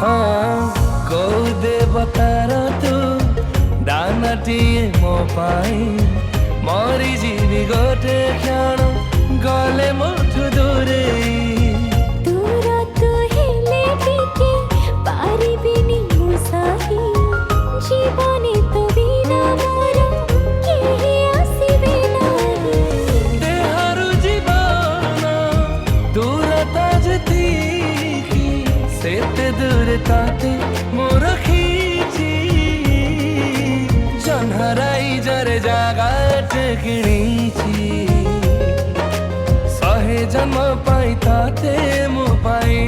କୋଉ ଦେବତାର ତୁ ଦାନଟିଏ ମୋ ପାଇଁ ମରିଯିବି ଗୋଟେ କ୍ଷଣ ଗଲେ ମୋଠୁ ଦୂରେଇ। ଦୂର ତୁ ହେଲେ ଟିକେ ପାରିବିନି ମୁଁ ସହି ଜୀବନେ ତୁ ବିନା ମୋର କେହି ଆସିବେ ନାହିଁ। ଦେହରୁ ଜୀବନ ଦୂରତା ଯେତିକି ସେତେ ଦୂରେ ତତେ ମୁଁ ରଖିଛି। ଜହ୍ନରାଇ ଜରେ ଜାଗାଟେ କିଣିଛି ଶହେ ଜନ୍ମ ପାଇଁ ତତେ ମୁଁ ପାଇ।